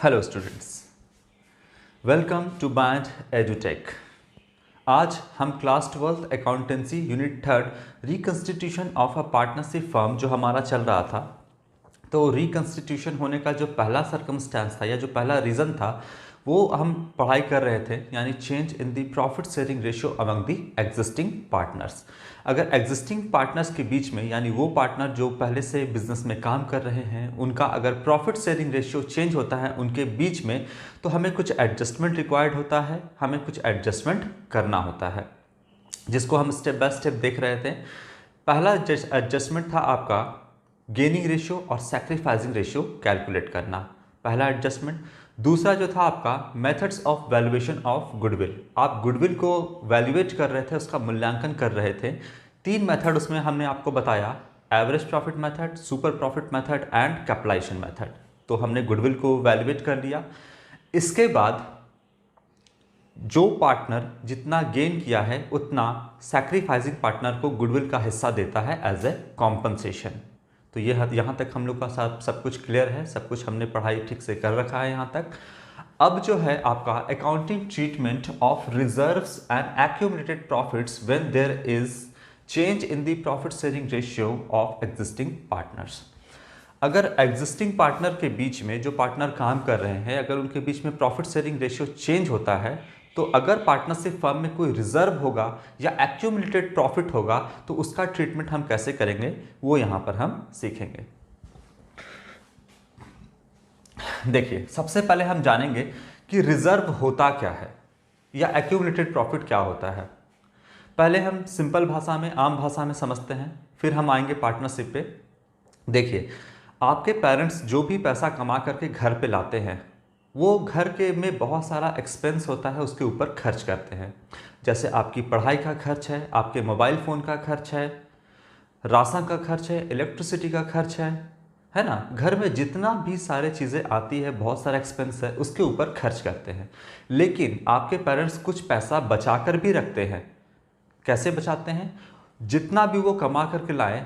Hello students, welcome to Band एजुटेक। आज हम class 12th accountancy unit 3 reconstitution of a partnership firm जो हमारा चल रहा था, तो रिकन्स्टिट्यूशन होने का जो पहला सर्कमस्टेंस था या जो पहला रीज़न था वो हम पढ़ाई कर रहे थे, यानी change in the profit sharing ratio among the existing partners. अगर एग्जिस्टिंग पार्टनर्स के बीच में, यानी वो पार्टनर जो पहले से बिजनेस में काम कर रहे हैं, उनका अगर प्रॉफिट शेयरिंग रेशियो चेंज होता है उनके बीच में, तो हमें कुछ एडजस्टमेंट रिक्वायर्ड होता है, हमें कुछ एडजस्टमेंट करना होता है, जिसको हम स्टेप बाय स्टेप देख रहे थे। पहला एडजस्टमेंट था आपका गेनिंग रेशियो और सैक्रिफाइसिंग रेशियो कैलकुलेट करना, पहला एडजस्टमेंट। दूसरा जो था आपका methods of valuation of goodwill, आप गुडविल को वैल्यूएट कर रहे थे, उसका मूल्यांकन कर रहे थे। 3 मेथड उसमें हमने आपको बताया, average profit method, super profit method and capitalisation method. तो हमने गुडविल को वैल्यूएट कर लिया। इसके बाद जो पार्टनर जितना गेन किया है उतना सैक्रिफाइसिंग पार्टनर को गुडविल का हिस्सा देता है एज ए कॉम्पनसेशन। तो ये यहाँ तक हम लोग का सब कुछ क्लियर है, सब कुछ हमने पढ़ाई ठीक से कर रखा है यहाँ तक। अब जो है आपका accounting treatment of reserves and accumulated profits when there is change in the profit sharing ratio of existing partners. अगर एग्जिस्टिंग पार्टनर के बीच में, जो पार्टनर काम कर रहे हैं, अगर उनके बीच में प्रॉफिट शेयरिंग रेशियो चेंज होता है, तो अगर पार्टनरशिप फर्म में कोई रिजर्व होगा या एक्यूमुलेटेड प्रॉफिट होगा तो उसका ट्रीटमेंट हम कैसे करेंगे वो यहां पर हम सीखेंगे। देखिए, सबसे पहले हम जानेंगे कि रिजर्व होता क्या है या एक्यूमुलेटेड प्रॉफिट क्या होता है। पहले हम सिंपल भाषा में, आम भाषा में समझते हैं, फिर हम आएंगे पार्टनरशिप पे। देखिए, आपके पेरेंट्स जो भी पैसा कमा करके घर पे लाते हैं, वो घर के में बहुत सारा एक्सपेंस होता है, उसके ऊपर खर्च करते हैं। जैसे आपकी पढ़ाई का खर्च है, आपके मोबाइल फ़ोन का खर्च है, राशन का खर्च है, इलेक्ट्रिसिटी का खर्च है ना। घर में जितना भी सारे चीज़ें आती है, बहुत सारा एक्सपेंस है, उसके ऊपर खर्च करते हैं। लेकिन आपके पेरेंट्स कुछ पैसा बचा कर भी रखते हैं। कैसे बचाते हैं? जितना भी वो कमा करके लाए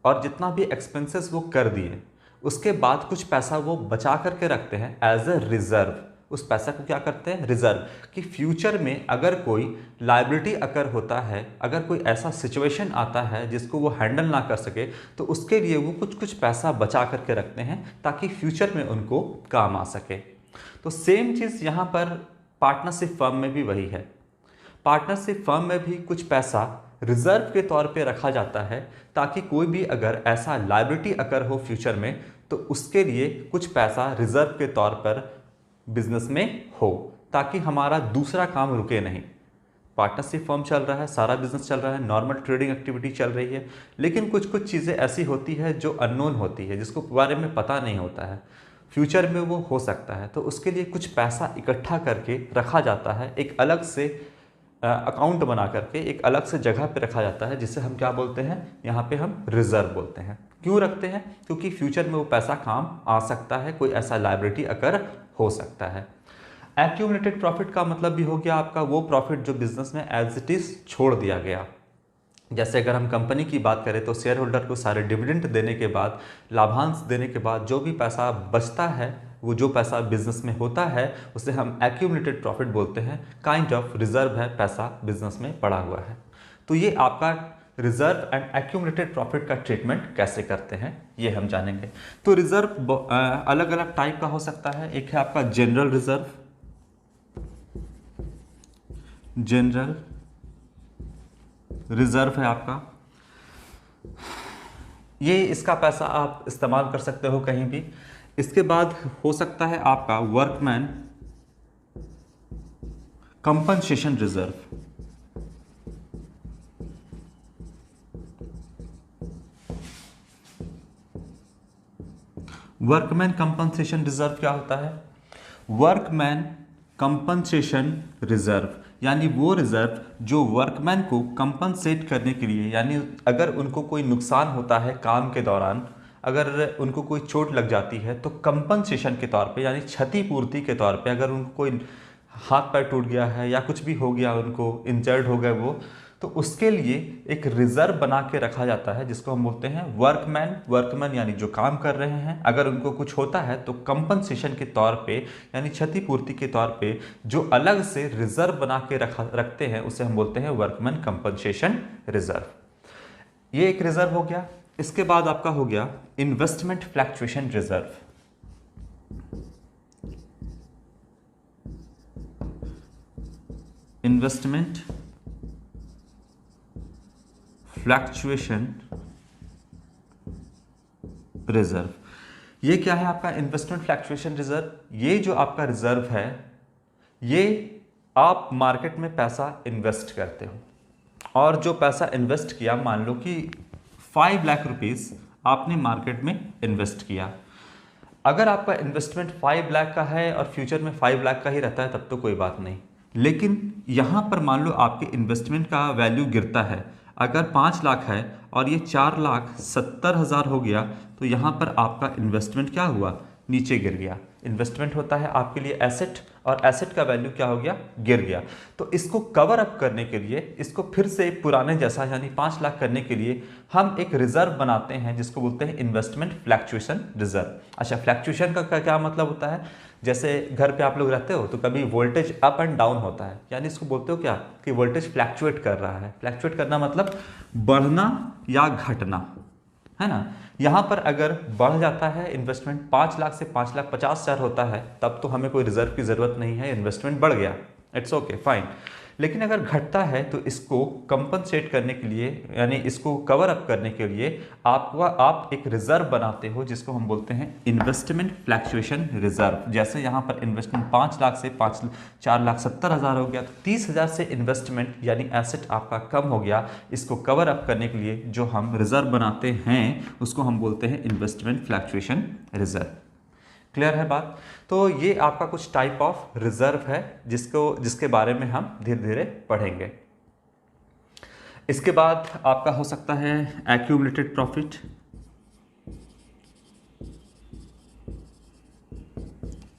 और जितना भी एक्सपेंसेस वो कर दिए, उसके बाद कुछ पैसा वो बचा करके रखते हैं एज ए रिजर्व। उस पैसा को क्या करते हैं? रिजर्व। कि फ्यूचर में अगर कोई लायबिलिटी अकर होता है, अगर कोई ऐसा सिचुएशन आता है जिसको वो हैंडल ना कर सके, तो उसके लिए वो कुछ कुछ पैसा बचा करके रखते हैं ताकि फ्यूचर में उनको काम आ सके। तो सेम चीज़ यहाँ पर पार्टनरशिप फर्म में भी वही है। पार्टनरशिप फर्म में भी कुछ पैसा रिजर्व के तौर पे रखा जाता है ताकि कोई भी अगर ऐसा लायबिलिटी अकर हो फ्यूचर में, तो उसके लिए कुछ पैसा रिजर्व के तौर पर बिजनेस में हो, ताकि हमारा दूसरा काम रुके नहीं। पार्टनरशिप फर्म चल रहा है, सारा बिजनेस चल रहा है, नॉर्मल ट्रेडिंग एक्टिविटी चल रही है, लेकिन कुछ कुछ चीज़ें ऐसी होती है जो अननोन होती है, जिसको बारे में पता नहीं होता है, फ्यूचर में वो हो सकता है। तो उसके लिए कुछ पैसा इकट्ठा करके रखा जाता है, एक अलग से अकाउंट बना करके एक अलग से जगह पे रखा जाता है, जिसे हम क्या बोलते हैं? यहाँ पे हम रिजर्व बोलते हैं। क्यों रखते हैं? क्योंकि फ्यूचर में वो पैसा काम आ सकता है, कोई ऐसा लायबिलिटी अकर हो सकता है। एक्यूमुलेटेड प्रॉफिट का मतलब भी हो गया आपका वो प्रॉफिट जो बिजनेस में एज इट इज छोड़ दिया गया। जैसे अगर हम कंपनी की बात करें तो शेयर होल्डर को सारे डिविडेंड देने के बाद, लाभांश देने के बाद जो भी पैसा बचता है, वो जो पैसा बिजनेस में होता है, उसे हम एक्यूमुलेटेड प्रॉफिट बोलते हैं। काइंड ऑफ रिजर्व है, पैसा बिजनेस में पड़ा हुआ है। तो ये आपका रिजर्व एंड एक्यूमुलेटेड प्रॉफिट का ट्रीटमेंट कैसे करते हैं ये हम जानेंगे। तो रिजर्व अलग अलग टाइप का हो सकता है। एक है आपका जनरल रिजर्व, जनरल रिजर्व है आपका, ये इसका पैसा आप इस्तेमाल कर सकते हो कहीं भी। इसके बाद हो सकता है आपका workman compensation reserve. Workman compensation reserve क्या होता है? वर्कमैन कंपनसेशन रिजर्व यानी वो रिजर्व जो वर्कमैन को कंपनसेट करने के लिए, यानी अगर उनको कोई नुकसान होता है काम के दौरान, अगर उनको कोई चोट लग जाती है, तो कंपनसेशन के तौर पे, यानी क्षतिपूर्ति के तौर पे, अगर उनको कोई हाथ पैर टूट गया है या कुछ भी हो गया, उनको इंजर्ड हो गए वो, तो उसके लिए एक रिजर्व बना के रखा जाता है जिसको हम बोलते हैं वर्कमैन। वर्कमैन यानी जो काम कर रहे हैं, अगर उनको कुछ होता है तो कंपनसेशन के तौर पे यानी क्षतिपूर्ति के तौर पे जो अलग से रिजर्व बना के रखते हैं उसे हम बोलते हैं वर्कमैन कंपनसेशन रिजर्व। ये एक रिजर्व हो गया। इसके बाद आपका हो गया investment fluctuation reserve. Investment fluctuation reserve, ये क्या है आपका इन्वेस्टमेंट फ्लैक्चुएशन रिजर्व? ये जो आपका रिजर्व है, ये आप मार्केट में पैसा इन्वेस्ट करते हो और जो पैसा इन्वेस्ट किया, मान लो कि 5 लाख रुपीस आपने मार्केट में इन्वेस्ट किया। अगर आपका इन्वेस्टमेंट 5 लाख का है और फ्यूचर में 5 लाख का ही रहता है तब तो कोई बात नहीं, लेकिन यहाँ पर मान लो आपके इन्वेस्टमेंट का वैल्यू गिरता है। अगर 5 लाख है और ये 4,70,000 हो गया तो यहाँ पर आपका इन्वेस्टमेंट क्या हुआ? नीचे गिर गया। इन्वेस्टमेंट होता है आपके लिए एसेट, और एसेट का वैल्यू क्या हो गया? गिर गया। तो इसको कवर अप करने के लिए, इसको फिर से पुराने जैसा यानी 5 लाख करने के लिए हम एक रिजर्व बनाते हैं जिसको बोलते हैं इन्वेस्टमेंट फ्लैक्चुएशन रिजर्व। अच्छा, फ्लैक्चुएशन का क्या मतलब होता है? जैसे घर पे आप लोग रहते हो तो कभी वोल्टेज अप एंड डाउन होता है, यानी इसको बोलते हो क्या कि वोल्टेज फ्लैक्चुएट कर रहा है। फ्लैक्चुएट करना मतलब बढ़ना या घटना, है ना। यहाँ पर अगर बढ़ जाता है इन्वेस्टमेंट 5 लाख से 5,50,000 होता है तब तो हमें कोई रिजर्व की ज़रूरत नहीं है, इन्वेस्टमेंट बढ़ गया, इट्स ओके फाइन। लेकिन अगर घटता है तो इसको कंपनसेट करने के लिए यानी इसको कवर अप करने के लिए आप एक रिजर्व बनाते हो जिसको हम बोलते हैं इन्वेस्टमेंट फ्लैक्चुएशन रिजर्व। जैसे यहाँ पर इन्वेस्टमेंट 5 लाख से 4,70,000 हो गया तो 30,000 से इन्वेस्टमेंट यानी एसेट आपका कम हो गया। इसको कवर अप करने के लिए जो हम रिजर्व बनाते हैं उसको हम बोलते हैं इन्वेस्टमेंट फ्लैक्चुएशन रिजर्व। क्लियर है बात? तो ये आपका कुछ टाइप ऑफ रिजर्व है जिसके बारे में हम धीरे धीरे पढ़ेंगे। इसके बाद आपका हो सकता है accumulated profit.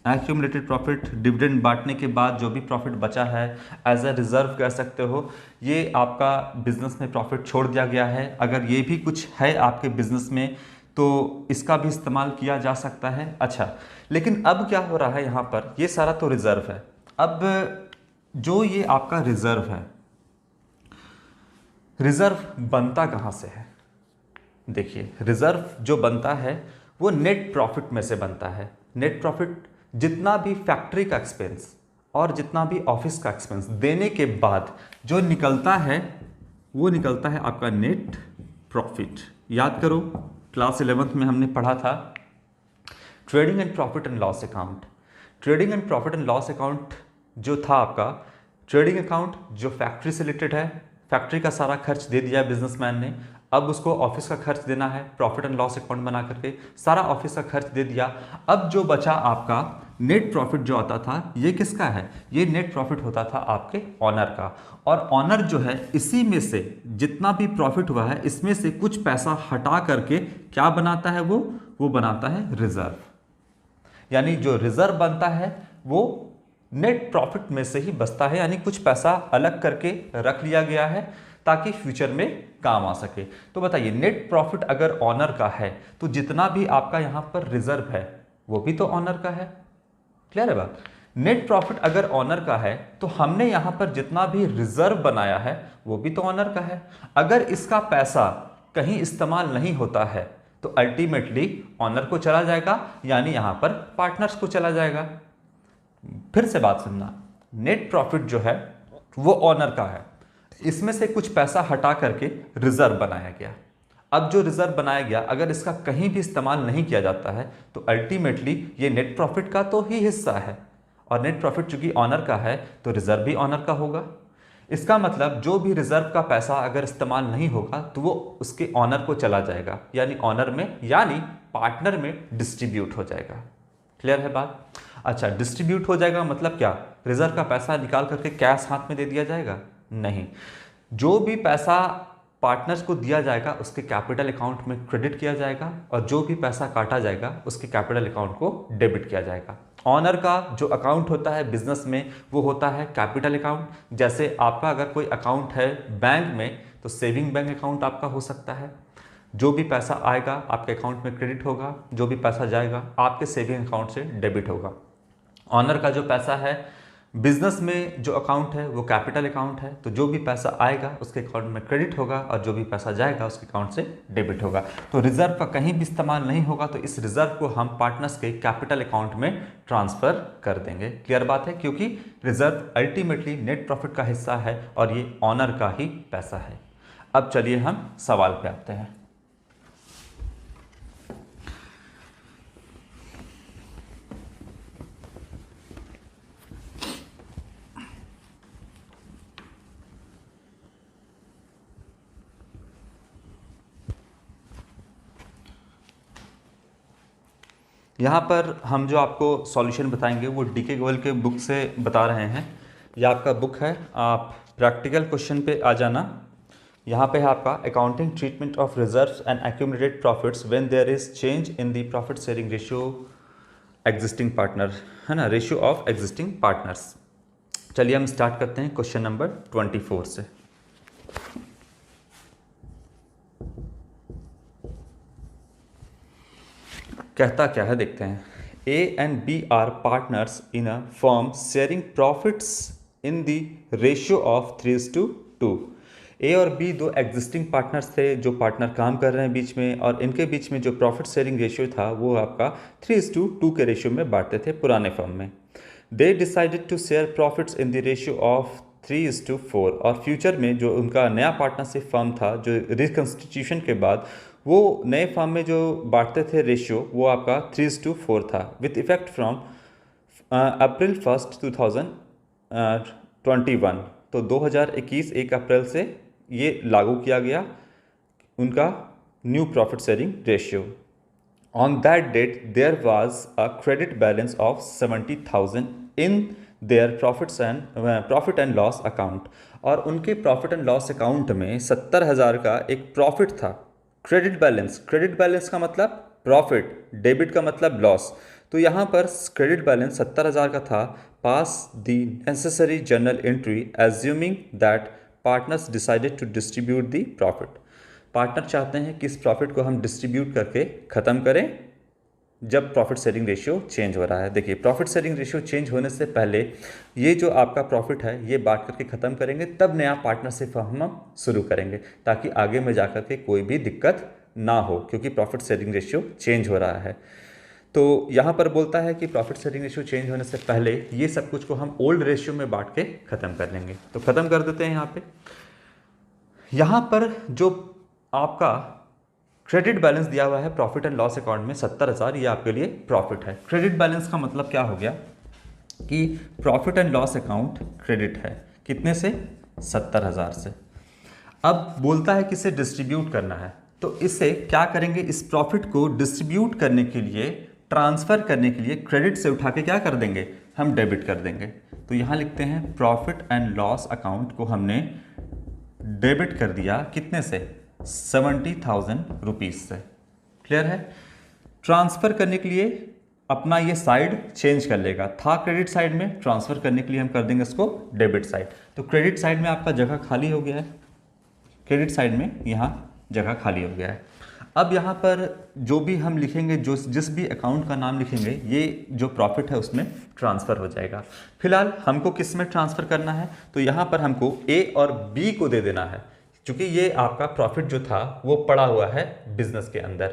Accumulated profit dividend बांटने के बाद जो भी प्रॉफिट बचा है एज अ रिजर्व कह सकते हो। ये आपका बिजनेस में प्रॉफिट छोड़ दिया गया है। अगर ये भी कुछ है आपके बिजनेस में तो इसका भी इस्तेमाल किया जा सकता है। अच्छा, लेकिन अब क्या हो रहा है यहाँ पर? ये सारा तो रिजर्व है। अब जो ये आपका रिजर्व है, रिजर्व बनता कहाँ से है? देखिए, रिजर्व जो बनता है वो नेट प्रॉफिट में से बनता है। नेट प्रॉफिट जितना भी फैक्ट्री का एक्सपेंस और जितना भी ऑफिस का एक्सपेंस देने के बाद जो निकलता है वो निकलता है आपका नेट प्रॉफिट। याद करो, क्लास 11th में हमने पढ़ा था trading and profit and loss account. Trading and profit and loss account जो था आपका, ट्रेडिंग अकाउंट जो फैक्ट्री से रिलेटेड है, फैक्ट्री का सारा खर्च दे दिया बिजनेसमैन ने, अब उसको ऑफिस का खर्च देना है, प्रॉफिट एंड लॉस अकाउंट बना करके सारा ऑफिस का खर्च दे दिया। अब जो बचा आपका नेट प्रॉफिट जो आता था, ये किसका है? ये नेट प्रॉफिट होता था आपके ऑनर का। और ऑनर जो है इसी में से जितना भी प्रॉफिट हुआ है इसमें से कुछ पैसा हटा करके क्या बनाता है? वो बनाता है रिजर्व। यानी जो रिजर्व बनता है वो नेट प्रॉफिट में से ही बचता है, यानी कुछ पैसा अलग करके रख लिया गया है ताकि फ्यूचर में काम आ सके। तो बताइए, नेट प्रॉफिट अगर ऑनर का है तो जितना भी आपका यहां पर रिजर्व है वो भी तो ऑनर का है। क्लियर है बात? नेट प्रॉफिट अगर ऑनर का है तो हमने यहां पर जितना भी रिजर्व बनाया है वो भी तो ऑनर का है। अगर इसका पैसा कहीं इस्तेमाल नहीं होता है तो अल्टीमेटली ऑनर को चला जाएगा, यानी यहां पर पार्टनर्स को चला जाएगा। फिर से बात सुनना, नेट प्रॉफिट जो है वो ऑनर का है, इसमें से कुछ पैसा हटा करके रिजर्व बनाया गया। अब जो रिजर्व बनाया गया अगर इसका कहीं भी इस्तेमाल नहीं किया जाता है तो अल्टीमेटली ये नेट प्रॉफिट का तो ही हिस्सा है, और नेट प्रॉफिट चूंकि ऑनर का है तो रिजर्व भी ऑनर का होगा। इसका मतलब जो भी रिजर्व का पैसा अगर इस्तेमाल नहीं होगा तो वो उसके ऑनर को चला जाएगा, यानी ऑनर में यानी पार्टनर में डिस्ट्रीब्यूट हो जाएगा। क्लियर है बात? अच्छा, डिस्ट्रीब्यूट हो जाएगा मतलब क्या? रिजर्व का पैसा निकाल करके कैश हाथ में दे दिया जाएगा? नहीं, जो भी पैसा पार्टनर्स को दिया जाएगा उसके कैपिटल अकाउंट में क्रेडिट किया जाएगा और जो भी पैसा काटा जाएगा उसके कैपिटल अकाउंट को डेबिट किया जाएगा। ऑनर का जो अकाउंट होता है बिजनेस में वो होता है कैपिटल अकाउंट। जैसे आपका अगर कोई अकाउंट है बैंक में तो सेविंग बैंक अकाउंट आपका हो सकता है। जो भी पैसा आएगा आपके अकाउंट में क्रेडिट होगा, जो भी पैसा जाएगा आपके सेविंग अकाउंट से डेबिट होगा। ऑनर का जो पैसा है बिजनेस में जो अकाउंट है वो कैपिटल अकाउंट है, तो जो भी पैसा आएगा उसके अकाउंट में क्रेडिट होगा और जो भी पैसा जाएगा उसके अकाउंट से डेबिट होगा। तो रिजर्व का कहीं भी इस्तेमाल नहीं होगा, तो इस रिजर्व को हम पार्टनर्स के कैपिटल अकाउंट में ट्रांसफर कर देंगे। क्लियर बात है, क्योंकि रिजर्व अल्टीमेटली नेट प्रॉफिट का हिस्सा है और ये ऑनर का ही पैसा है। अब चलिए हम सवाल पे आते हैं। यहाँ पर हम जो आपको सॉल्यूशन बताएंगे वो डीके गोयल के बुक से बता रहे हैं। ये आपका बुक है, आप प्रैक्टिकल क्वेश्चन पे आ जाना। यहाँ पे है आपका accounting treatment of reserves and accumulated profits when there is change in the profit sharing ratio existing partner, है ना, रेशियो ऑफ एग्जिस्टिंग पार्टनर्स। चलिए हम स्टार्ट करते हैं क्वेश्चन नंबर 24 से। कहता क्या है देखते हैं। A and B are partners in a firm sharing profits in the ratio of 3:2। A और बी दो एग्जिस्टिंग पार्टनर्स थे जो पार्टनर काम कर रहे हैं बीच में, और इनके बीच में जो प्रॉफिट शेयरिंग रेशियो था वो आपका 3:2 के रेशियो में बांटते थे पुराने फर्म में। They decided to share profits in the ratio of 3:4, और फ्यूचर में जो उनका नया पार्टनरशिप फर्म था जो रिकन्स्टिट्यूशन के बाद वो नए फर्म में जो बांटते थे रेशियो वो आपका 3:4 था, विथ इफेक्ट फ्रॉम अप्रैल 1, 2021। तो 2021 1 अप्रैल से ये लागू किया गया उनका new profit sharing ratio. On that date there was a credit balance of 70,000 in their profit and loss account, और उनके प्रॉफिट एंड लॉस अकाउंट में 70,000 का एक प्रॉफिट था। क्रेडिट बैलेंस का मतलब प्रॉफिट, डेबिट का मतलब लॉस। तो यहाँ पर क्रेडिट बैलेंस 70,000 का था। Pass the necessary journal entry assuming that partners decided to distribute the profit. Partner चाहते हैं कि इस प्रॉफिट को हम डिस्ट्रीब्यूट करके ख़त्म करें जब प्रॉफिट शेयरिंग रेशियो चेंज हो रहा है। देखिए, प्रॉफिट शेयरिंग रेशियो चेंज होने से पहले ये जो आपका प्रॉफिट है ये बांट करके ख़त्म करेंगे, तब नया पार्टनरशिप हम शुरू करेंगे, ताकि आगे में जाकर के कोई भी दिक्कत ना हो, क्योंकि प्रॉफिट शेयरिंग रेशियो चेंज हो रहा है। तो यहाँ पर बोलता है कि प्रॉफिट शेयरिंग रेशियो चेंज होने से पहले ये सब कुछ को हम ओल्ड रेशियो में बांट के ख़त्म कर लेंगे। तो ख़त्म कर देते हैं। यहाँ पर जो आपका क्रेडिट बैलेंस दिया हुआ है प्रॉफिट एंड लॉस अकाउंट में 70,000, ये आपके लिए प्रॉफिट है। क्रेडिट बैलेंस का मतलब क्या हो गया कि profit and loss account credit है, कितने से? 70,000 से। अब बोलता है कि इसे डिस्ट्रीब्यूट करना है, तो इसे क्या करेंगे, इस प्रॉफिट को डिस्ट्रीब्यूट करने के लिए, ट्रांसफ़र करने के लिए क्रेडिट से उठा के क्या कर देंगे, हम डेबिट कर देंगे। तो यहाँ लिखते हैं प्रॉफिट एंड लॉस अकाउंट को हमने डेबिट कर दिया, कितने से? 70,000 रुपीज़ से। क्लियर है। ट्रांसफ़र करने के लिए अपना ये साइड चेंज कर लेगा, था क्रेडिट साइड में, ट्रांसफ़र करने के लिए हम कर देंगे इसको डेबिट साइड। तो क्रेडिट साइड में आपका जगह खाली हो गया है, क्रेडिट साइड में यहाँ जगह खाली हो गया है। अब यहाँ पर जो भी हम लिखेंगे, जिस भी अकाउंट का नाम लिखेंगे, ये जो प्रॉफिट है उसमें ट्रांसफ़र हो जाएगा। फिलहाल हमको किस में ट्रांसफ़र करना है, तो यहाँ पर हमको ए और बी को दे देना है, क्योंकि ये आपका प्रॉफिट जो था वो पड़ा हुआ है बिजनेस के अंदर,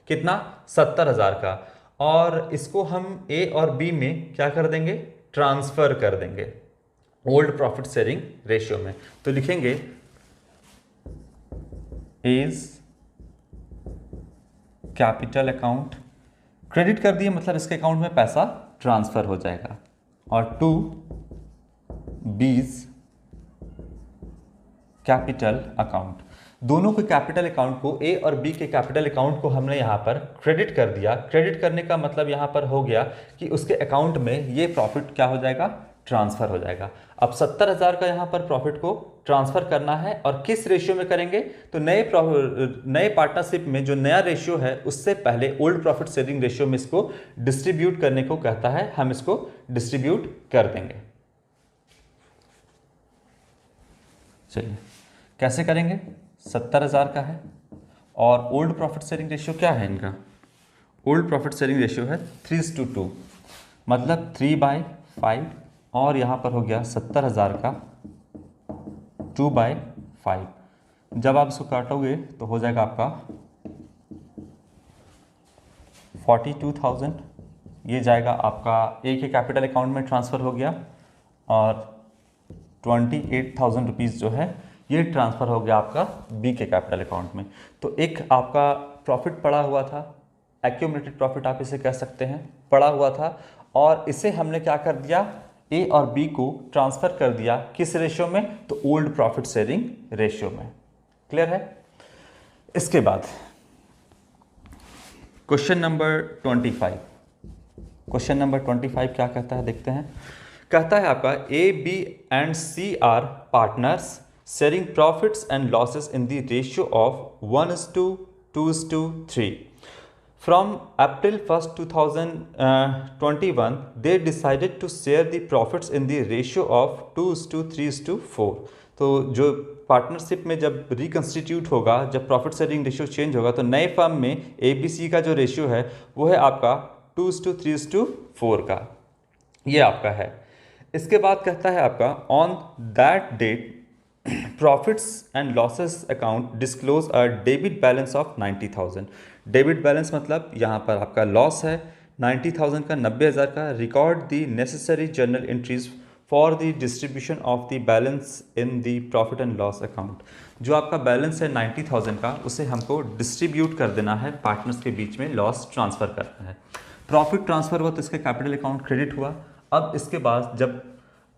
कितना? 70,000 का, और इसको हम ए और बी में क्या कर देंगे, ट्रांसफ़र कर देंगे ओल्ड प्रॉफिट शेयरिंग रेशियो में। तो लिखेंगे इज कैपिटल अकाउंट, क्रेडिट कर दिए मतलब इसके अकाउंट में पैसा ट्रांसफ़र हो जाएगा, और टू बीज कैपिटल अकाउंट। दोनों के कैपिटल अकाउंट को, ए और बी के कैपिटल अकाउंट को हमने यहाँ पर क्रेडिट कर दिया। क्रेडिट करने का मतलब यहाँ पर हो गया कि उसके अकाउंट में ये प्रॉफिट क्या हो जाएगा, ट्रांसफ़र हो जाएगा। अब 70,000 का यहाँ पर प्रॉफिट को ट्रांसफ़र करना है और किस रेशियो में करेंगे, तो नए पार्टनरशिप में जो नया रेशियो है उससे पहले ओल्ड प्रॉफिट शेयरिंग रेशियो में इसको डिस्ट्रीब्यूट करने को कहता है। हम इसको डिस्ट्रीब्यूट कर देंगे। चलिए कैसे करेंगे, 70,000 का है और ओल्ड प्रॉफिट शेयरिंग रेशियो क्या है इनका, ओल्ड प्रॉफिट शेयरिंग रेशियो है 3:2, मतलब 3/5 और यहाँ पर हो गया 70,000 का 2/5। जब आप इसको काटोगे तो हो जाएगा आपका 42,000। ये जाएगा आपका ए के कैपिटल अकाउंट में ट्रांसफ़र हो गया और 28,000 रुपीज़ जो है ये ट्रांसफ़र हो गया आपका बी के कैपिटल अकाउंट में। तो एक आपका प्रॉफिट पड़ा हुआ था, एक्यूमुलेटेड प्रॉफिट आप इसे कह सकते हैं, पड़ा हुआ था और इसे हमने क्या कर दिया, ए और बी को ट्रांसफ़र कर दिया किस रेशियो में, तो ओल्ड प्रॉफिट शेयरिंग रेशियो में। क्लियर है। इसके बाद क्वेश्चन नंबर 25, क्वेश्चन नंबर 25 क्या कहता है देखते हैं। कहता है आपका A B and C are partners sharing profits and losses in the ratio of 1:2:3। From April 1st, 2021, they decided to share the profits in the ratio of 2:3:4। तो जो पार्टनरशिप में जब रिकन्स्टिट्यूट होगा, जब प्रॉफिट शेयरिंग रेशियो चेंज होगा, तो नए firm में ABC का जो रेशियो है वो है आपका 2:3:4 का, ये आपका है। इसके बाद कहता है आपका on that date profits and losses account disclose a debit balance of 90,000। Debit balance मतलब यहाँ पर आपका लॉस है 90,000 का, 90,000 का। Record the necessary journal entries for the distribution of the balance in the profit and loss account. जो आपका balance है 90,000 का, उसे हमको डिस्ट्रीब्यूट कर देना है, पार्टनर्स के बीच में लॉस ट्रांसफ़र करना है। प्रॉफिट ट्रांसफ़र हुआ तो इसके कैपिटल अकाउंट क्रेडिट हुआ। अब इसके बाद जब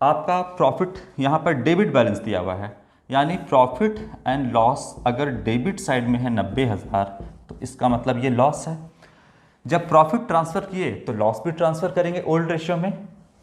आपका प्रॉफिट यहाँ पर डेबिट बैलेंस दिया हुआ है, यानी प्रॉफिट एंड लॉस अगर डेबिट साइड में है 90,000, तो इसका मतलब ये लॉस है। जब प्रॉफिट ट्रांसफ़र किए तो लॉस भी ट्रांसफ़र करेंगे ओल्ड रेशियो में।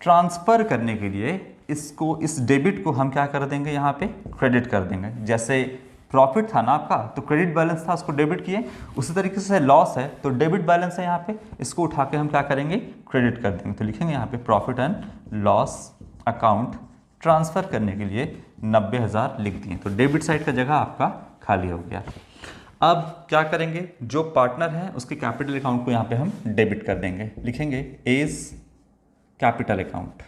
ट्रांसफ़र करने के लिए इसको, इस डेबिट को हम क्या कर देंगे, यहाँ पे क्रेडिट कर देंगे। जैसे प्रॉफिट था ना आपका, तो क्रेडिट बैलेंस था, उसको डेबिट किए। उसी तरीके से लॉस है तो डेबिट बैलेंस है यहाँ पे, इसको उठा के हम क्या करेंगे, क्रेडिट कर देंगे। तो लिखेंगे यहाँ पे profit and loss account transfer करने के लिए 90,000 लिख दिए। तो डेबिट साइड का जगह आपका खाली हो गया। अब क्या करेंगे, जो पार्टनर है उसके कैपिटल अकाउंट को यहाँ पे हम डेबिट कर देंगे। लिखेंगे A's capital account,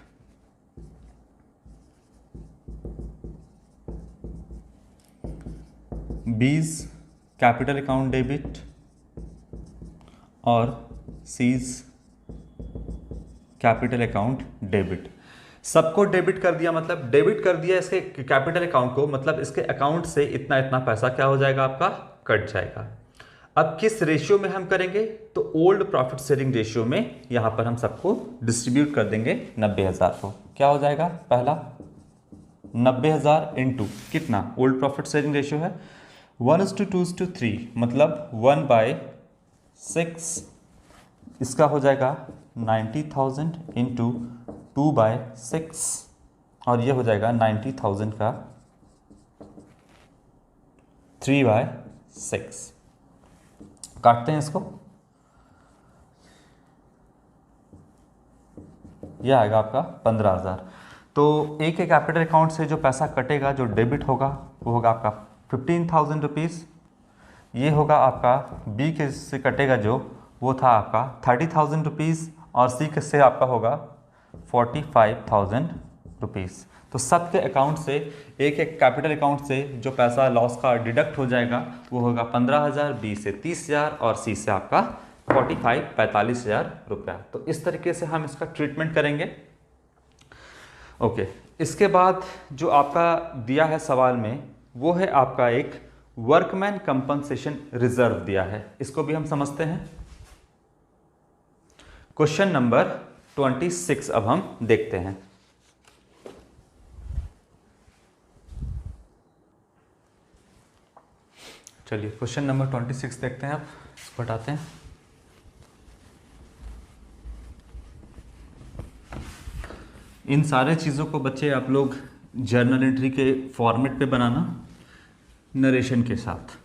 B's capital account debit और सीज कैपिटल अकाउंट डेबिट। सबको डेबिट कर दिया, मतलब डेबिट कर दिया इसके कैपिटल अकाउंट को, मतलब इसके अकाउंट से इतना इतना पैसा क्या हो जाएगा आपका, कट जाएगा। अब किस रेशियो में हम करेंगे, तो ओल्ड प्रॉफिट शेयरिंग रेशियो में यहां पर हम सबको डिस्ट्रीब्यूट कर देंगे 90,000 को। क्या हो जाएगा, पहला 90,000 इंटू कितना, ओल्ड प्रॉफिट शेयरिंग रेशियो है 1:2:3, मतलब 1/6। इसका हो जाएगा 90,000 इंटू 2/6 और ये हो जाएगा 90,000 का 3/6। काटते हैं इसको, ये आएगा आपका 15,000। तो ए के कैपिटल अकाउंट से जो पैसा कटेगा, जो डेबिट होगा, वो होगा आपका 15,000 रुपीज़। ये होगा आपका बी के से कटेगा जो, वो था आपका 30,000 रुपीज़ और सी के से आपका होगा 45,000 रुपीज़। तो सबके अकाउंट से, एक एक कैपिटल अकाउंट से जो पैसा लॉस का डिडक्ट हो जाएगा वो होगा 15,000, बी से 30,000 और सी से आपका 45,000 रुपया। तो इस तरीके से हम इसका ट्रीटमेंट करेंगे। ओके, इसके बाद जो आपका दिया है सवाल में, वो है आपका एक वर्कमैन कंपनसेशन रिजर्व दिया है। इसको भी हम समझते हैं। क्वेश्चन नंबर 26 अब हम देखते हैं। चलिए क्वेश्चन नंबर 26 देखते हैं। अब इसको हटाते हैं। इन सारे चीज़ों को बच्चे आप लोग जर्नल एंट्री के फॉर्मेट पे बनाना, नरेशन के साथ।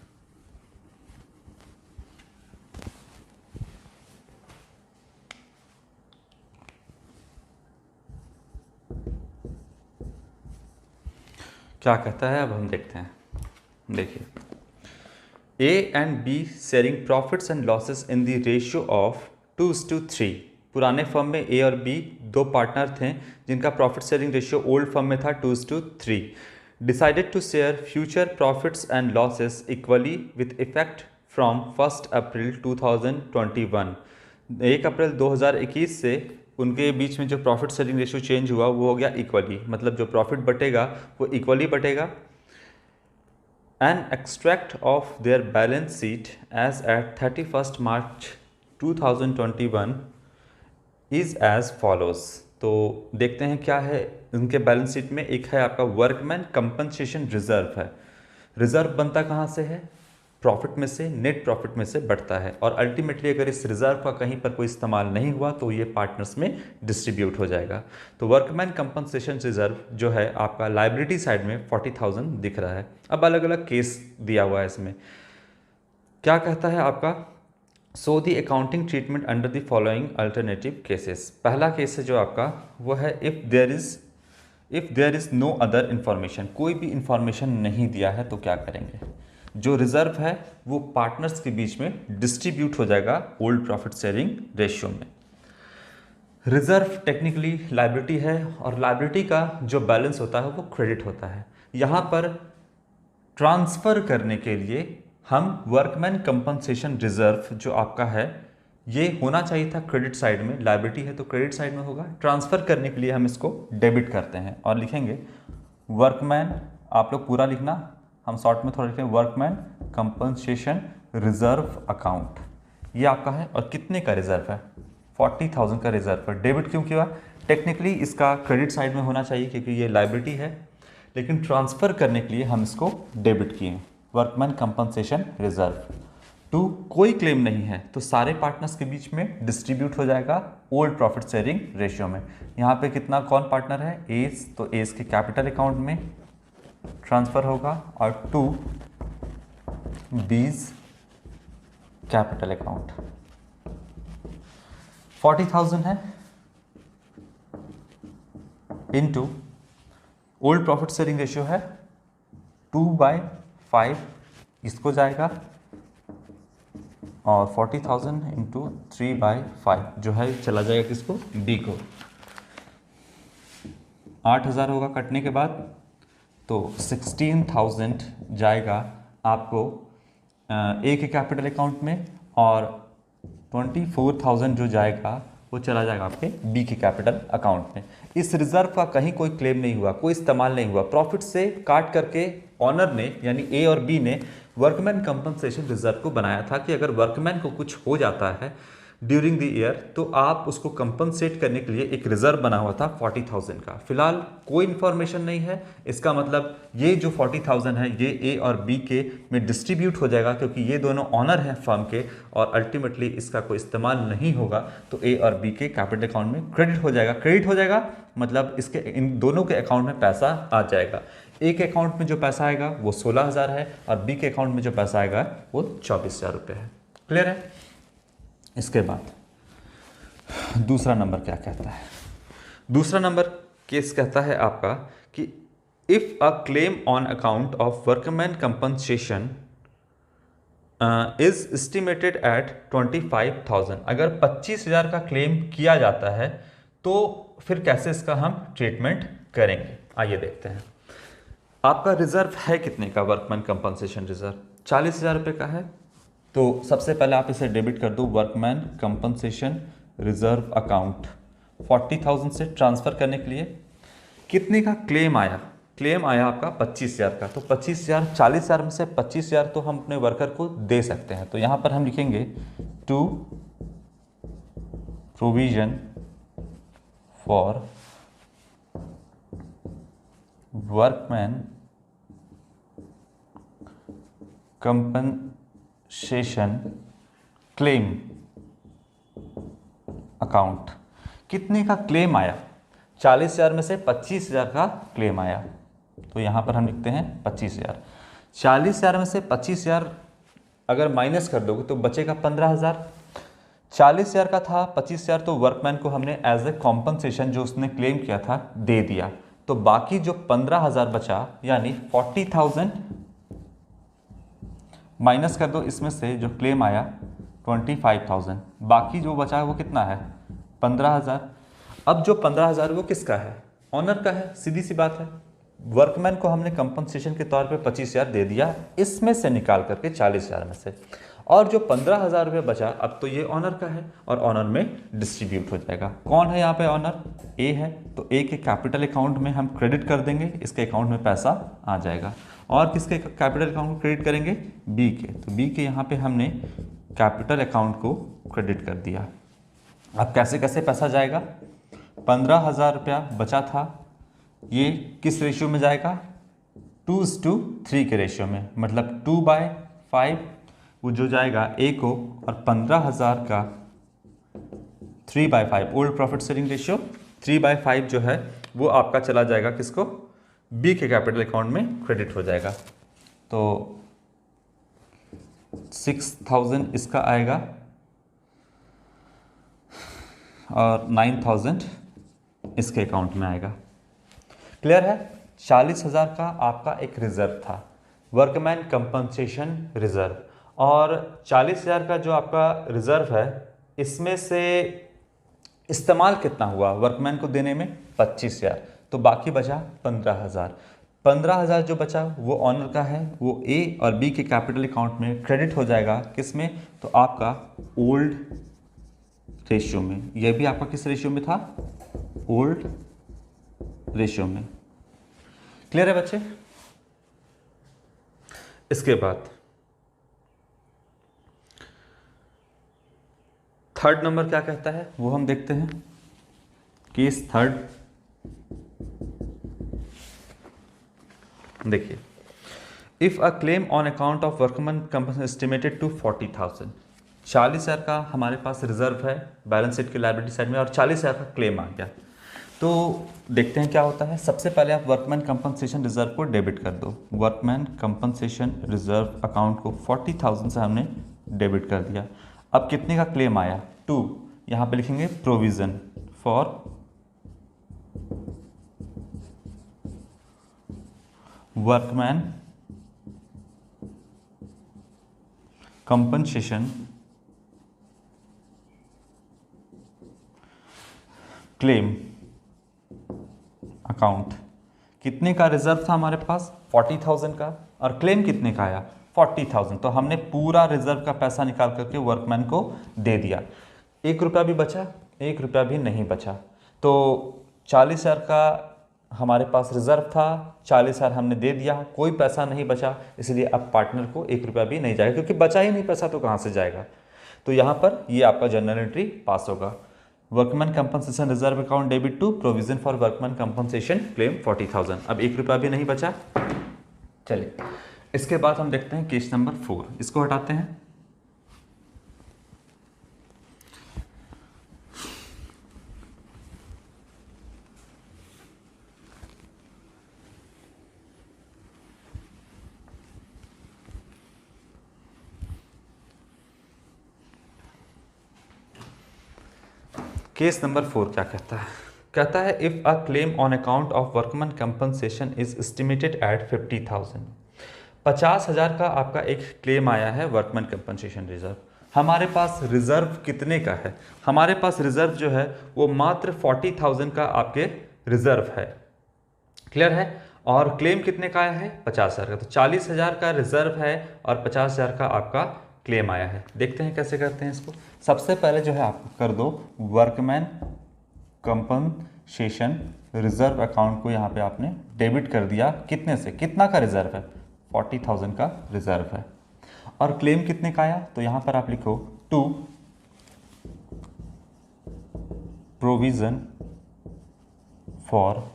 क्या कहता है अब हम देखते हैं। देखिए, ए and be sharing profits and losses in the ratio of 2:3। पुराने फर्म में ए और बी दो पार्टनर थे जिनका profit sharing ratio old firm में था 2:3। Decided to share future profits and losses equally with effect from 1 अप्रैल 2021। 1 अप्रैल 2021 से उनके बीच में जो प्रॉफिट शेयरिंग रेशियो चेंज हुआ वो हो गया इक्वली, मतलब जो प्रॉफिट बटेगा वो equally बटेगा। An extract of their balance sheet as at 31st March 2021 is as follows। तो देखते हैं क्या है उनके बैलेंस शीट में। एक है आपका वर्कमैन कंपनसेशन रिजर्व है। रिजर्व बनता कहाँ से है? प्रॉफिट में से, नेट प्रॉफिट में से बढ़ता है, और अल्टीमेटली अगर इस रिजर्व का कहीं पर कोई इस्तेमाल नहीं हुआ तो ये पार्टनर्स में डिस्ट्रीब्यूट हो जाएगा। तो वर्कमैन कंपनसेशन रिजर्व जो है आपका लाइबिलिटी साइड में 40,000 दिख रहा है। अब अलग अलग केस दिया हुआ है इसमें। क्या कहता है आपका, so the accounting treatment under the following alternative cases. पहला केस है जो आपका वो है if there is no other information. कोई भी इंफॉर्मेशन नहीं दिया है तो क्या करेंगे? जो रिजर्व है वो पार्टनर्स के बीच में डिस्ट्रीब्यूट हो जाएगा ओल्ड प्रॉफिट शेयरिंग रेशियो में। रिजर्व टेक्निकली लायबिलिटी है, और लायबिलिटी का जो बैलेंस होता है वो क्रेडिट होता है। यहाँ पर ट्रांसफ़र करने के लिए हम वर्कमैन कंपनसेशन रिजर्व जो आपका है ये होना चाहिए था क्रेडिट साइड में, लायबिलिटी है तो क्रेडिट साइड में होगा। ट्रांसफ़र करने के लिए हम इसको डेबिट करते हैं और लिखेंगे वर्कमैन, आप लोग पूरा लिखना, हम शॉर्ट में थोड़ा लिखें, वर्कमैन कंपनसेशन रिजर्व अकाउंट। ये आपका है, और कितने का रिजर्व है? 40,000 का रिजर्व है। डेबिट क्यों किया? टेक्निकली इसका क्रेडिट साइड में होना चाहिए क्योंकि ये लायबिलिटी है, लेकिन ट्रांसफ़र करने के लिए हम इसको डेबिट किए। वर्कमैन कंपनसेशन रिजर्व टू, कोई क्लेम नहीं है तो सारे पार्टनर्स के बीच में डिस्ट्रीब्यूट हो जाएगा ओल्ड प्रॉफिट शेयरिंग रेशियो में। यहाँ पे कितना कौन पार्टनर है? एस, तो एस के कैपिटल अकाउंट में ट्रांसफ़र होगा, और टू बीज कैपिटल अकाउंट। 40,000 है into old profit sharing ratio है 2/5, इसको जाएगा, और 40,000 इंटू 3/5 जो है चला जाएगा किसको? बी को। 8,000 होगा कटने के बाद, तो 16,000 जाएगा आपको ए के कैपिटल अकाउंट में, और 24,000 जो जाएगा वो चला जाएगा आपके बी के कैपिटल अकाउंट में। इस रिजर्व का कहीं कोई क्लेम नहीं हुआ, कोई इस्तेमाल नहीं हुआ। प्रॉफिट से काट करके ऑनर ने यानी ए और बी ने वर्कमैन कंपनसेशन रिजर्व को बनाया था कि अगर वर्कमैन को कुछ हो जाता है ड्यूरिंग द ईयर तो आप उसको कंपनसेट करने के लिए एक रिजर्व बना हुआ था 40,000 का। फिलहाल कोई इन्फॉर्मेशन नहीं है, इसका मतलब ये जो 40,000 है ये ए और बी के में डिस्ट्रीब्यूट हो जाएगा क्योंकि ये दोनों ऑनर हैं फर्म के, और अल्टीमेटली इसका कोई इस्तेमाल नहीं होगा तो ए और बी के कैपिटल अकाउंट में क्रेडिट हो जाएगा। क्रेडिट हो जाएगा मतलब इसके इन दोनों के अकाउंट में पैसा आ जाएगा। ए के अकाउंट में जो पैसा आएगा वो 16,000 है, और बी के अकाउंट में जो पैसा आएगा वो 24,000 रुपये है। क्लियर है? इसके बाद दूसरा नंबर क्या कहता है? दूसरा नंबर केस कहता है आपका कि if a claim on account of workman compensation is estimated at 25,000, अगर 25,000 का क्लेम किया जाता है तो फिर कैसे इसका हम ट्रीटमेंट करेंगे, आइए देखते हैं। आपका रिजर्व है कितने का? वर्कमैन कंपनसेशन रिजर्व 40,000 रुपये का है, तो सबसे पहले आप इसे डेबिट कर दो वर्कमैन कंपनसेशन रिजर्व अकाउंट 40,000 से ट्रांसफ़र करने के लिए। कितने का क्लेम आया? क्लेम आया आपका 25,000 का, तो 25,000 40,000 में से 25,000 तो हम अपने वर्कर को दे सकते हैं, तो यहाँ पर हम लिखेंगे to provision for workman compensation claim account. कितने का क्लेम आया? 40,000 में से 25,000 का क्लेम आया, तो यहाँ पर हम लिखते हैं 25,000। 40,000 में से 25,000 अगर माइनस कर दोगे तो बचेगा 15,000। 40,000 का था, 25,000 तो वर्कमैन को हमने एज ए कॉम्पनसेशन जो उसने क्लेम किया था दे दिया, तो बाकी जो 15,000 बचा यानी 40,000 माइनस कर दो इसमें से जो क्लेम आया 25,000, बाकी जो बचा है वो कितना है 15,000। अब जो 15,000 वो किसका है, ऑनर का है, सीधी सी बात है। वर्कमैन को हमने कंपनसेशन के तौर पे 25,000 दे दिया, इसमें से निकाल करके 40,000 में से, और जो 15,000 रुपये बचा अब तो ये ऑनर का है और ऑनर में डिस्ट्रीब्यूट हो जाएगा। कौन है यहाँ पे ऑनर, ए है, तो ए के कैपिटल अकाउंट में हम क्रेडिट कर देंगे, इसके अकाउंट में पैसा आ जाएगा। और किसके कैपिटल अकाउंट को क्रेडिट करेंगे, बी के, तो बी के यहाँ पे हमने कैपिटल अकाउंट को क्रेडिट कर दिया। अब कैसे कैसे पैसा जाएगा, 15,000 रुपया बचा था, ये किस रेशियो में जाएगा, 2:3 के रेशियो में, मतलब 2/5 वो जो जाएगा ए को, और 15,000 का 3/5 ओल्ड प्रॉफिट शेयरिंग रेशियो 3/5 जो है वो आपका चला जाएगा किसको, बी के कैपिटल अकाउंट में क्रेडिट हो जाएगा। तो 6,000 इसका आएगा और 9,000 इसके अकाउंट में आएगा। क्लियर है। 40,000 का आपका एक रिजर्व था, वर्कमैन कंपनसेशन रिजर्व, और 40,000 का जो आपका रिजर्व है इसमें से इस्तेमाल कितना हुआ वर्कमैन को देने में, 25,000, तो बाकी बचा 15,000। 15,000 जो बचा वो ऑनर का है, वो ए और बी के कैपिटल अकाउंट में क्रेडिट हो जाएगा, किस में, तो आपका ओल्ड रेशियो में। यह भी आपका किस रेशियो में था, ओल्ड रेशियो में। क्लियर है बच्चे। इसके बाद थर्ड नंबर क्या कहता है वो हम देखते हैं। केस थर्ड देखिए, if a claim on account of workman compensation estimated to 40,000, 40,000 का हमारे पास रिजर्व है बैलेंस शीट के लायबिलिटी साइड में और 40,000 का क्लेम आ गया। तो देखते हैं क्या होता है। सबसे पहले आप वर्कमैन कंपनसेशन रिजर्व को डेबिट कर दो। वर्कमैन कंपनसेशन रिजर्व अकाउंट को 40,000 से हमने डेबिट कर दिया। अब कितने का क्लेम आया, 2, यहाँ पे लिखेंगे provision for workman compensation claim account. कितने का रिजर्व था हमारे पास, 40,000 का, और क्लेम कितने का आया, 40,000। तो हमने पूरा रिजर्व का पैसा निकाल करके वर्कमैन को दे दिया। 1 रुपया भी बचा, 1 रुपया भी नहीं बचा। तो 40,000 का हमारे पास रिजर्व था, 40,000 हमने दे दिया, कोई पैसा नहीं बचा, इसलिए अब पार्टनर को 1 रुपया भी नहीं जाएगा, क्योंकि बचा ही नहीं पैसा तो कहाँ से जाएगा। तो यहाँ पर ये आपका जर्नल एंट्री पास होगा। Workman compensation reserve account debit to provision for workman compensation claim 40,000। अब 1 रुपया भी नहीं बचा। चलिए इसके बाद हम देखते हैं केस नंबर 4, इसको हटाते हैं। केस नंबर 4 क्या कहता है, कहता है if a claim on account of workman compensation is estimated at 50,000, 50,000 का आपका एक क्लेम आया है वर्कमैन कंपनसेशन रिजर्व। हमारे पास रिजर्व कितने का है, हमारे पास रिजर्व जो है वो मात्र 40,000 का आपके रिजर्व है। क्लियर है। और क्लेम कितने का आया है, 50,000 का। तो 40,000 का रिजर्व है और 50,000 का आपका क्लेम आया है। देखते हैं कैसे करते हैं इसको। सबसे पहले जो है आप कर दो वर्कमैन कंपनसेशन रिजर्व अकाउंट को यहाँ पे आपने डेबिट कर दिया। कितने से, कितना का रिजर्व है, 40,000 का रिजर्व है। और क्लेम कितने का आया, तो यहाँ पर आप लिखो to provision for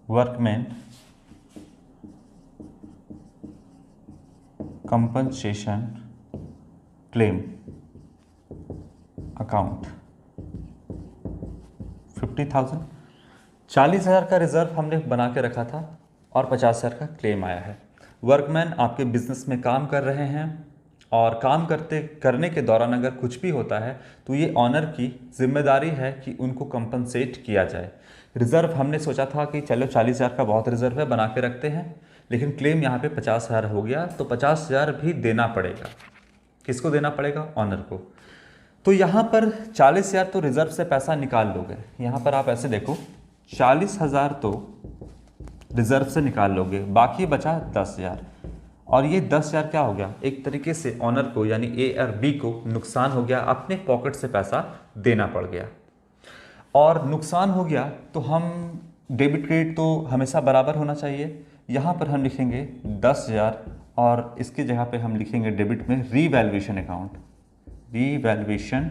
workman compensation claim account. 50,000। 40,000 का रिजर्व हमने बना के रखा था और 50,000 का क्लेम आया है। वर्कमैन आपके बिजनेस में काम कर रहे हैं और काम करने के दौरान अगर कुछ भी होता है तो ये ऑनर की जिम्मेदारी है कि उनको कंपनसेट किया जाए। रिजर्व हमने सोचा था कि चलो 40,000 का बहुत रिजर्व है, बना के रखते हैं, लेकिन क्लेम यहाँ पे 50,000 हो गया तो 50,000 भी देना पड़ेगा। किसको देना पड़ेगा? ऑनर को। तो यहाँ पर 40,000 तो रिजर्व से पैसा निकाल लोगे। यहाँ पर आप ऐसे देखो, 40,000 तो रिजर्व से निकाल लोगे, बाकी बचा 10,000। और ये 10,000 क्या हो गया? एक तरीके से ऑनर को यानी ए और बी को नुकसान हो गया, अपने पॉकेट से पैसा देना पड़ गया। और नुकसान हो गया तो हम डेबिट क्रेडिट तो हमेशा बराबर होना चाहिए। यहाँ पर हम लिखेंगे 10,000 और इसकी जगह पे हम लिखेंगे डेबिट में revaluation account. Revaluation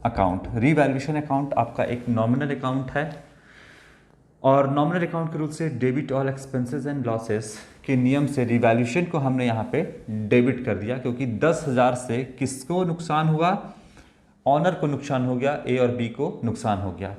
account, revaluation account आपका एक नॉमिनल अकाउंट है और नॉमिनल अकाउंट के रूल से debit all expenses and losses के नियम से रिवैल्यूएशन को हमने यहाँ पे डेबिट कर दिया, क्योंकि 10,000 से किसको नुकसान हुआ? ऑनर को नुकसान हो गया, ए और बी को नुकसान हो गया।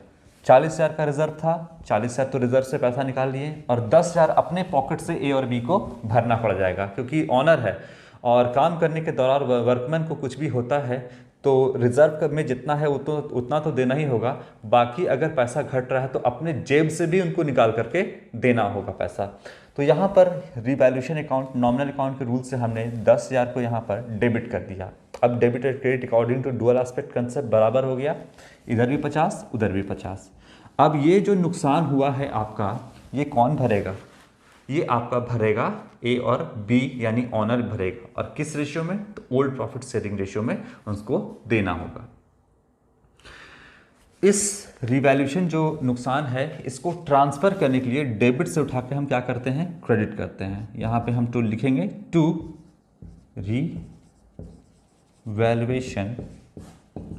40,000 का रिजर्व था, 40,000 तो रिजर्व से पैसा निकाल लिए और 10,000 अपने पॉकेट से ए और बी को भरना पड़ जाएगा, क्योंकि ऑनर है और काम करने के दौरान वर्कमैन को कुछ भी होता है तो रिजर्व में जितना है उतना तो देना ही होगा। बाकी अगर पैसा घट रहा है तो अपने जेब से भी उनको निकाल करके देना होगा पैसा। तो यहाँ पर रिवैल्यूएशन अकाउंट नॉमिनल अकाउंट के रूल से हमने 10,000 को यहाँ पर डेबिट कर दिया। अब डेबिट और credit according to dual aspect concept बराबर हो गया, इधर भी 50 उधर भी 50। अब ये जो नुकसान हुआ है आपका, ये कौन भरेगा? ये आपका भरेगा ए और बी यानी ऑनर भरेगा। और किस रेशियो में? तो ओल्ड प्रॉफिट शेयरिंग रेशियो में उसको देना होगा। इस रिवैल्यूएशन जो नुकसान है इसको ट्रांसफर करने के लिए डेबिट से उठा के हम क्या करते हैं? क्रेडिट करते हैं। यहाँ पे हम टू लिखेंगे, टू रिवैल्यूएशन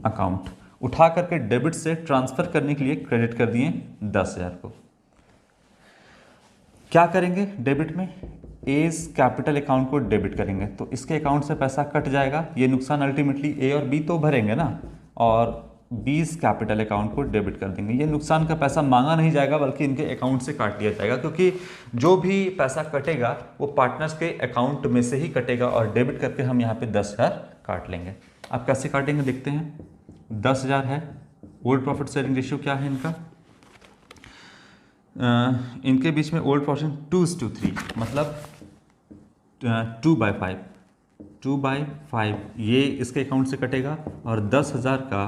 अकाउंट, उठा करके डेबिट से ट्रांसफर करने के लिए क्रेडिट कर दिए 10,000 को। क्या करेंगे डेबिट में? एज कैपिटल अकाउंट को डेबिट करेंगे तो इसके अकाउंट से पैसा कट जाएगा। ये नुकसान अल्टीमेटली ए और बी तो भरेंगे ना, और बीस कैपिटल अकाउंट को डेबिट कर देंगे। ये नुकसान का पैसा मांगा नहीं जाएगा बल्कि इनके अकाउंट से काट लिया जाएगा, क्योंकि जो भी पैसा कटेगा वो पार्टनर्स के अकाउंट में से ही कटेगा और डेबिट करके हम यहाँ पे 10,000 काट लेंगे। अब कैसे काटेंगे देखते हैं। 10,000 है, ओल्ड प्रॉफिट शेयरिंग रेशियो क्या है इनका? इनके बीच में ओल्ड प्रॉफिट 2:3, मतलब 2/5, 2/5 ये इसके अकाउंट से कटेगा और 10,000 का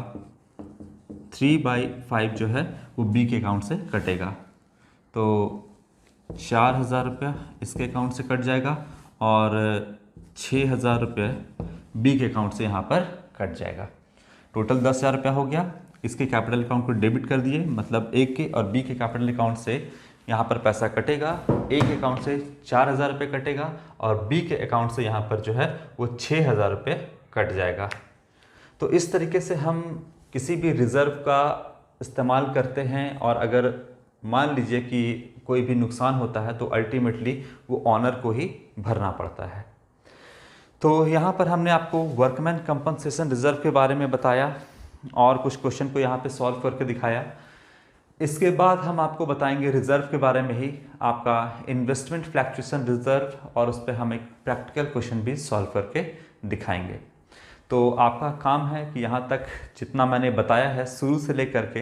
3/5 जो है वो बी के अकाउंट से कटेगा। तो 4,000 रुपया इसके अकाउंट से कट जाएगा और 6,000 रुपये बी के अकाउंट से यहाँ पर कट जाएगा। टोटल 10,000 रुपया हो गया। इसके कैपिटल अकाउंट को डेबिट कर दिए, मतलब ए के और बी के कैपिटल अकाउंट से यहाँ पर पैसा कटेगा। ए के अकाउंट से 4,000 रुपये कटेगा और बी के अकाउंट से यहाँ पर जो है वो 6,000 रुपये कट जाएगा। तो इस तरीके से हम किसी भी रिज़र्व का इस्तेमाल करते हैं और अगर मान लीजिए कि कोई भी नुकसान होता है तो अल्टीमेटली वो ऑनर को ही भरना पड़ता है। तो यहाँ पर हमने आपको वर्कमैन कंपनसेशन रिजर्व के बारे में बताया और कुछ क्वेश्चन को यहाँ पे सॉल्व करके दिखाया। इसके बाद हम आपको बताएंगे रिजर्व के बारे में ही, आपका इन्वेस्टमेंट फ्लक्चुएशन रिजर्व, और उस पर हम एक प्रैक्टिकल क्वेश्चन भी सॉल्व करके दिखाएंगे। तो आपका काम है कि यहाँ तक जितना मैंने बताया है शुरू से लेकर के,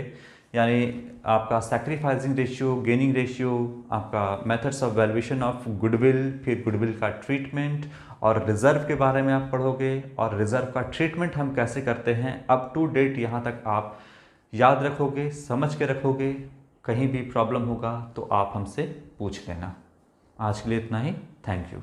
यानी आपका सैक्रिफाइसिंग रेशियो, गेनिंग रेशियो, आपका methods of valuation of goodwill, फिर गुडविल का ट्रीटमेंट और रिज़र्व के बारे में आप पढ़ोगे और रिज़र्व का ट्रीटमेंट हम कैसे करते हैं अप टू डेट यहाँ तक आप याद रखोगे, समझ के रखोगे। कहीं भी प्रॉब्लम होगा तो आप हमसे पूछ लेना। आज के लिए इतना ही। Thank you.